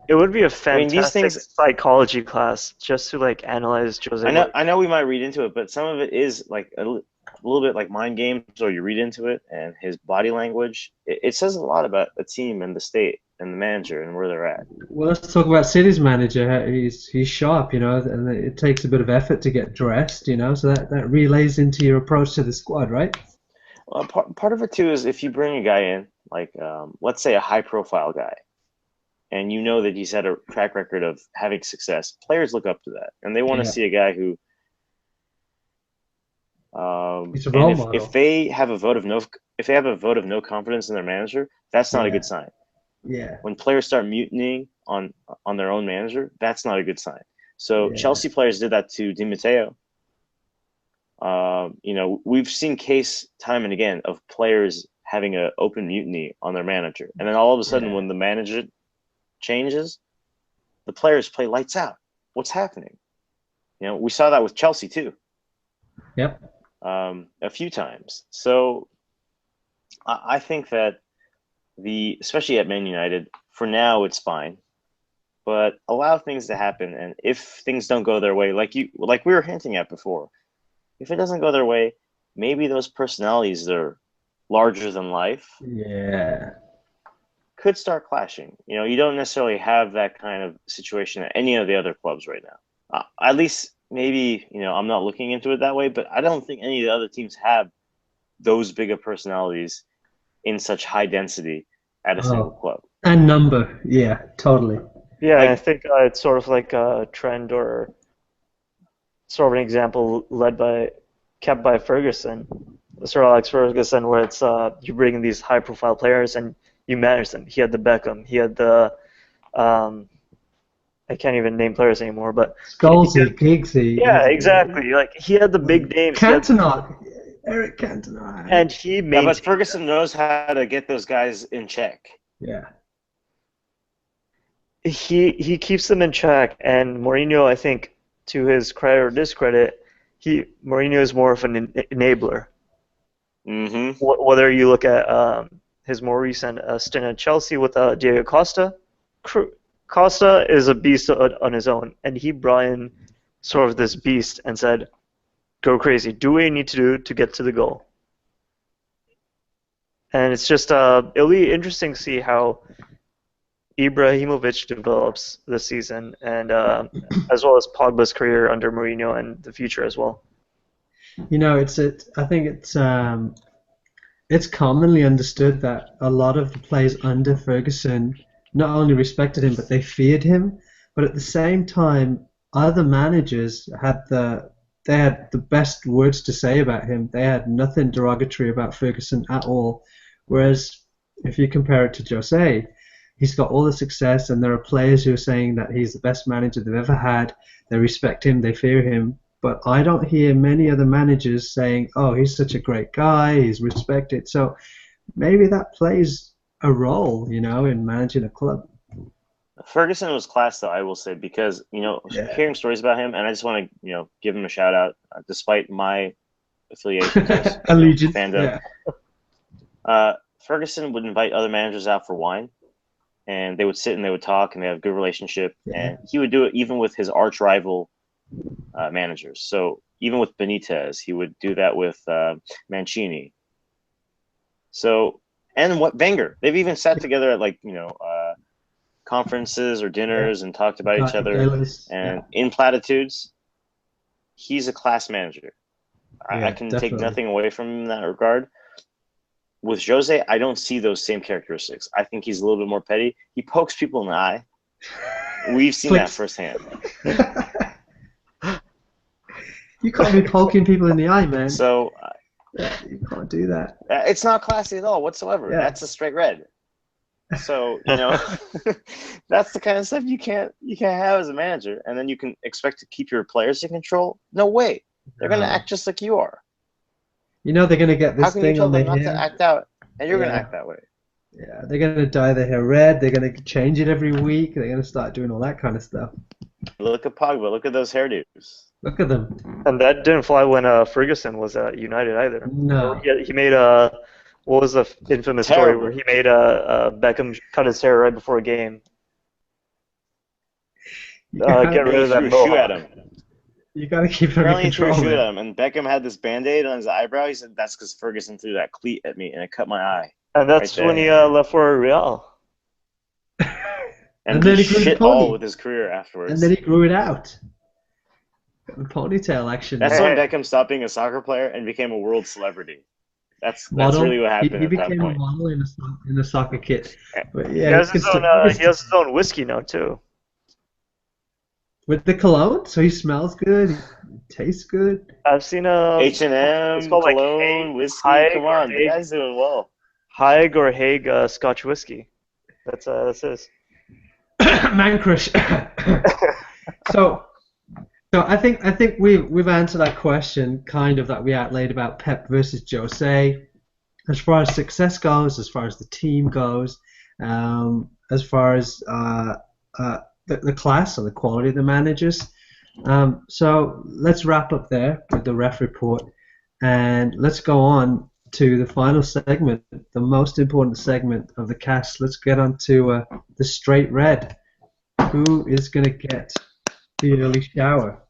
It would be a fantastic psychology class just to like analyze Jose. I know we might read into it, but some of it is like a little bit like mind games, or you read into it, and his body language. It says a lot about the team and the state and the manager and where they're at. Well, let's talk about City's manager. He's sharp, you know, and it takes a bit of effort to get dressed, you know, so that relays into your approach to the squad, right? Well, part of it too is if you bring a guy in, like let's say a high-profile guy, and you know that he's had a track record of having success, players look up to that, and they want to see a guy who. He's a role model. If they have a vote of no confidence in their manager, that's not a good sign. Yeah. When players start mutinying on their own manager, that's not a good sign. So Chelsea players did that to Di Matteo. You know, we've seen case time and again of players having an open mutiny on their manager, and then all of a sudden, when the manager changes, the players play lights out. What's happening? You know, we saw that with Chelsea too. Yep. A few times. So I think that especially at Man United, for now it's fine, but allow things to happen, and if things don't go their way, like we were hinting at before. If it doesn't go their way, maybe those personalities that are larger than life could start clashing. You know, you don't necessarily have that kind of situation at any of the other clubs right now. At least maybe, you know, I'm not looking into it that way, but I don't think any of the other teams have those big of personalities in such high density at a single club. And number, yeah, totally. Yeah, I think it's sort of like a trend or sort of an example kept by Ferguson, Sir Alex Ferguson, where it's you bring in these high-profile players and you manage them. He had the Beckham, he had the I can't even name players anymore, but Scholesy, Giggsy. Yeah, exactly. Like he had the big names. Cantona, Eric Cantona, and he made. But Ferguson knows how to get those guys in check. Yeah. He keeps them in check, and Mourinho, I think, to his credit or discredit, Mourinho is more of an enabler. Mm-hmm. Whether you look at his more recent stint at Chelsea with Diego Costa, Costa is a beast on his own, and he brought in sort of this beast and said, "Go crazy, do what you need to do to get to the goal." And it's just it'll be interesting to see how Ibrahimovic develops this season, and as well as Pogba's career under Mourinho and the future as well. You know, I think it's commonly understood that a lot of the players under Ferguson not only respected him, but they feared him. But at the same time, other managers had the best words to say about him. They had nothing derogatory about Ferguson at all. Whereas if you compare it to Jose, he's got all the success, and there are players who are saying that he's the best manager they've ever had. They respect him, they fear him. But I don't hear many other managers saying, "Oh, he's such a great guy, he's respected." So maybe that plays a role, you know, in managing a club. Ferguson was class, though, I will say, because hearing stories about him, and I just want to give him a shout out, despite my affiliations as Allegiance. fandom. Yeah. Ferguson would invite other managers out for wine, and they would sit and they would talk, and they have a good relationship. Yeah. And he would do it even with his arch rival managers. So even with Benitez, he would do that with Mancini. So, and what Wenger, they've even sat together at conferences or dinners and talked about each other. And in platitudes, he's a class manager. I can definitely take nothing away from him in that regard. With Jose, I don't see those same characteristics. I think he's a little bit more petty. He pokes people in the eye. We've seen that firsthand. You can't be poking people in the eye, man. So you can't do that. It's not classy at all whatsoever. Yeah. That's a straight red. So that's the kind of stuff you can't have as a manager, and then you can expect to keep your players in control. No way. They're gonna act just like you are. They're gonna get this How can you thing tell on them their not hair. to act out, and you're gonna act that way? Yeah, they're gonna dye their hair red. They're gonna change it every week. They're gonna start doing all that kind of stuff. Look at Pogba. Look at those hairdos. Look at them. And that didn't fly when Ferguson was at United either. No. He made what was the infamous story where he made Beckham cut his hair right before a game? Get rid of that He threw a shoe at mohawk. him. You gotta keep it under Apparently he threw a control. shoe at Man. him, and Beckham had this Band-Aid on his eyebrow. He said, that's because Ferguson threw that cleat at me, and it cut my eye. And that's Right when he there. left for Real. And then he he grew the shit pony. all with his career afterwards. And then he grew it out. Got the ponytail action. That's man. when Beckham stopped being a soccer player and became a world celebrity. That's Model. really what happened He at that became a point. model in a soccer kit. But He yeah, has his own whiskey now too. with the cologne, so he smells good. He tastes good. I've seen H&M, it's called, like, cologne, Haig- whiskey. Haig Come or on, the Haig. guy's doing well. Haig or Haig Scotch whiskey. That's his. Man crush. so I think we've answered that question kind of that we outlaid about Pep versus Jose. As far as success goes, as far as the team goes, as far as the class and the quality of the managers. So let's wrap up there with the ref report, and let's go on to the final segment, the most important segment of the cast. Let's get on to the straight red. Who is going to get the early shower?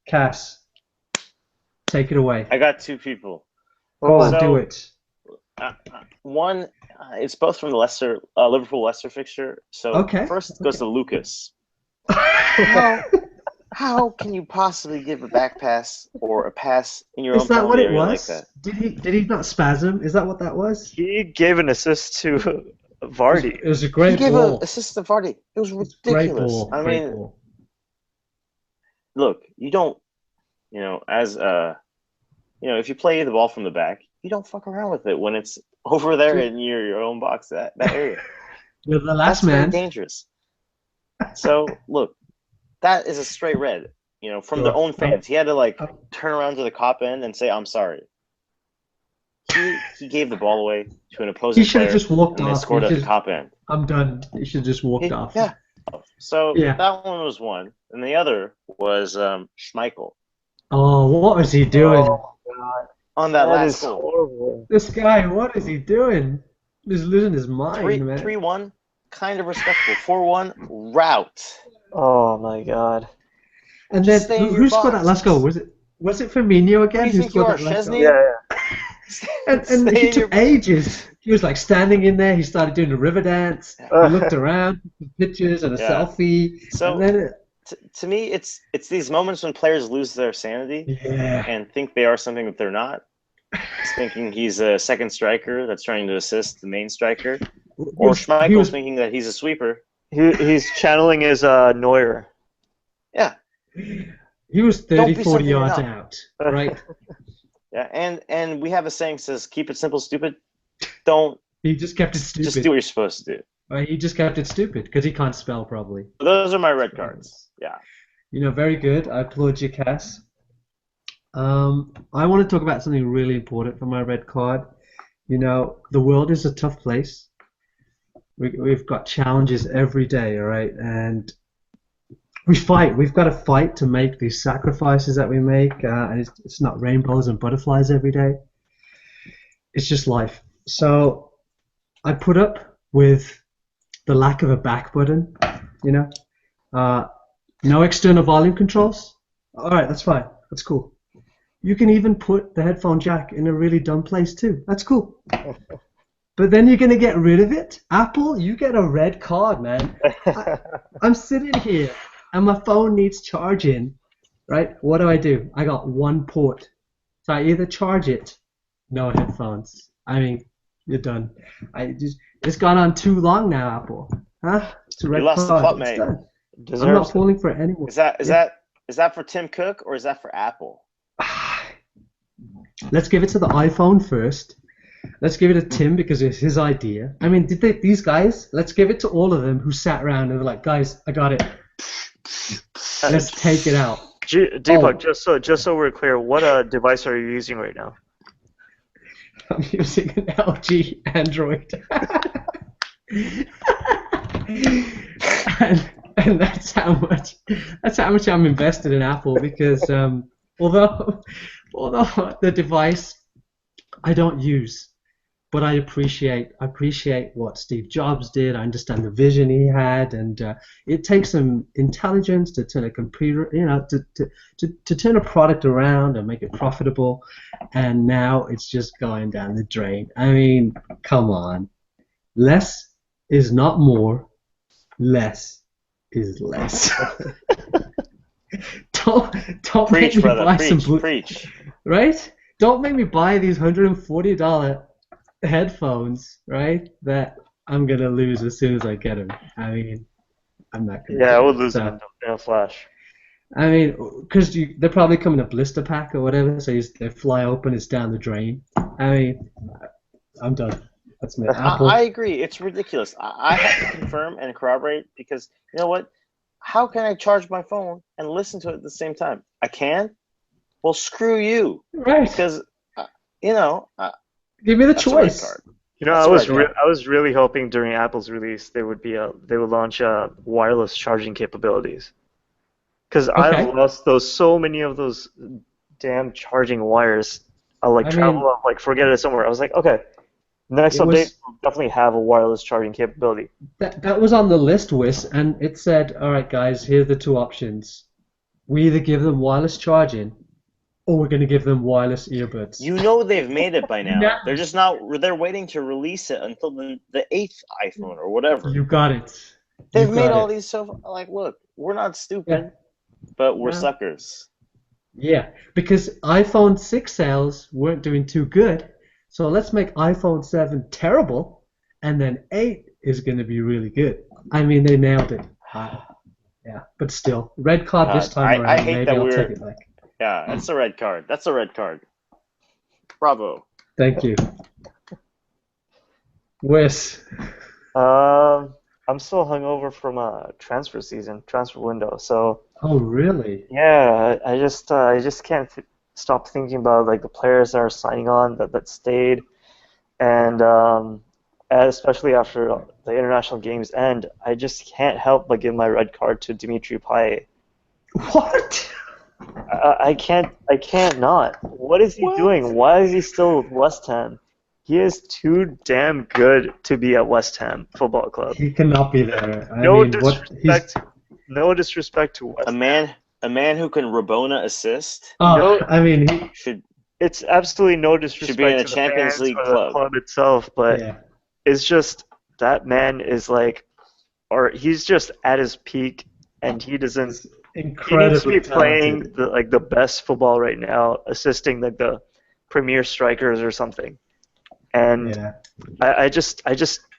Cass, take it away. I got two people. Go on, So- do it. One, it's both from the Liverpool-Leicester fixture. So Okay, first it goes to Lucas. How can you possibly give a back pass or a pass in your Is own that what penalty it area like was? that? Did he not spasm? Is that what that was? He gave an assist to Vardy. It was a He great gave ball. an assist to Vardy. It was Great ridiculous. ball. I Great mean, ball. look, you don't, as if you play the ball from the back, you don't fuck around with it when it's over there in your own box, that area. You're the That's last very man. dangerous. So look, that is a straight red. From their own fans, he had to turn around to the cop end and say, "I'm sorry." He gave the ball away to an opposing He should player, have just walked and they off. scored He at the should- top end. I'm done. You should have just walked off. Yeah. So Yeah. that one was one, and the other was Schmeichel Oh, what is he doing? Oh, God. on that That last is goal. horrible. This guy, what is he doing? He's losing his mind, man. 3-1, kind of respectable. 4-1, route. Oh my God. And then Stay in who your scored that box. last goal? Was it Firmino again? Who do you think you scored are, that last goal? Szczesny? Yeah. And Stay he in your took ages. He was standing in there. He started doing the river dance. He looked around, took pictures and a Yeah. selfie. So and then to me, it's these moments when players lose their sanity yeah, and think they are something that they're not. He's thinking he's a second striker that's trying to assist the main striker, or he Schmeichel's was thinking that he's a sweeper. He's channeling his Neuer. Yeah, he was Don't 30, be 40 something you're yards not. out, right? yeah, and we have a saying that says, "Keep it simple, stupid." Don't He just kept it stupid. just do what you're supposed to do. He just kept it stupid because he can't spell probably. Those are my red cards. Yeah. Very good. I applaud you, Cass. I want to talk about something really important for my red card. The world is a tough place. We've got challenges every day, all right, and we fight. We've got to fight to make these sacrifices that we make, and it's not rainbows and butterflies every day. It's just life. So I put up with the lack of a back button, you know. No external volume controls. All right, that's fine. That's cool. You can even put the headphone jack in a really dumb place too. That's cool. But then you're gonna get rid of it. Apple, you get a red card, man. I'm sitting here and my phone needs charging, right? What do? I got one port. So I either charge it, no headphones. I mean, you're done. It's gone on too long now, Apple. Huh? It's a red You lost the card. plot, It's mate. done. I'm not falling for it anymore. Is that for Tim Cook or is that for Apple? Let's give it to the iPhone first. Let's give it to Tim because it's his idea. I mean, these guys, let's give it to all of them who sat around and were like, guys, I got it. Let's take it out. Deepak, just so we're clear, what device are you using right now? I'm using an LG Android. and that's how much I'm invested in Apple because although the device I don't use, but I appreciate what Steve Jobs did. I understand the vision he had, and it takes some intelligence to turn a computer, to turn a product around and make it profitable. And now it's just going down the drain. I mean, come on, less is not more, less is less. don't Preach, make me brother. buy Preach. Right? Don't make me buy these $140 headphones, right? That I'm gonna lose as soon as I get them. I mean, I'm not gonna. Yeah, I would lose them in a flash. I mean, because they're probably coming in a blister pack or whatever, so they fly open, it's down the drain. I mean, I'm done. That's me. Apple. I agree. It's ridiculous. I have to confirm and corroborate because you know what? How can I charge my phone and listen to it at the same time? I can. Well, screw you. Right. Because give me the choice. I was really hoping during Apple's release they would launch wireless charging capabilities. Because I've lost so many of those damn charging wires. Forget it somewhere. I was like, okay, next update will definitely have a wireless charging capability. That was on the list, Wiz, and it said, all right, guys, here are the two options. We either give them wireless charging, or we're going to give them wireless earbuds. You know they've made it by now. No. They're just not. They're waiting to release it until the 8th iPhone or whatever. You got it. They've made all these look, we're not stupid, but we're suckers. Yeah, because iPhone 6 sales weren't doing too good, so let's make iPhone 7 terrible, and then 8 is going to be really good. I mean, they nailed it. Yeah, but still, red card this time around. I hate maybe that I'll take it back. Yeah, that's a red card. That's a red card. Bravo. Thank you. Wes. I'm still hungover from transfer window. So. Oh really? Yeah, I just can't stop thinking about the players that are signing on that stayed, and especially after the international games end, I just can't help but give my red card to Dimitri Payet. What? I can't not. What is he doing? Why is he still with West Ham? He is too damn good to be at West Ham Football Club. He cannot be there. No disrespect to West Ham. A man who can Rabona assist. It's absolutely no disrespect should be in a to Champions the League fans club. The club itself, but it's just that man is he's just at his peak, and he doesn't. Incredibly he needs to be playing talented. the best football right now, assisting the premier strikers or something. And I just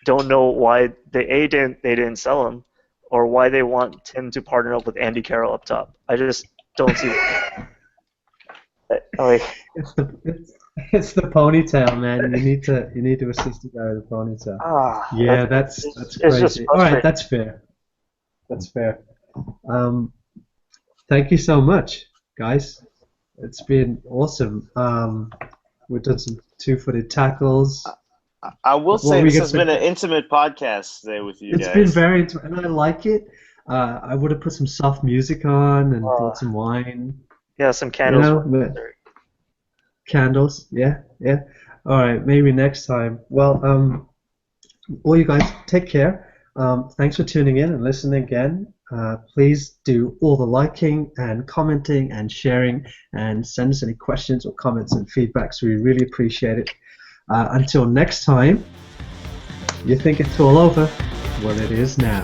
don't know why they didn't sell him, or why they want him to partner up with Andy Carroll up top. I just don't see why. It's the ponytail, man. You need to assist the guy with the ponytail. That's crazy. All right, that's fair. That's fair. Thank you so much, guys. It's been awesome. We've done some two-footed tackles. I will Well, say we this get has to- been an intimate podcast today with you It's guys. been very and I like it. I would have put some soft music on and brought some wine. Yeah, some candles. know, were but- Candles, yeah. All right, maybe next time. Well, all you guys, take care. Thanks for tuning in and listening again. Please do all the liking and commenting and sharing, and send us any questions or comments and feedbacks. We really appreciate it. Until next time, you think it's all over? Well, it is now.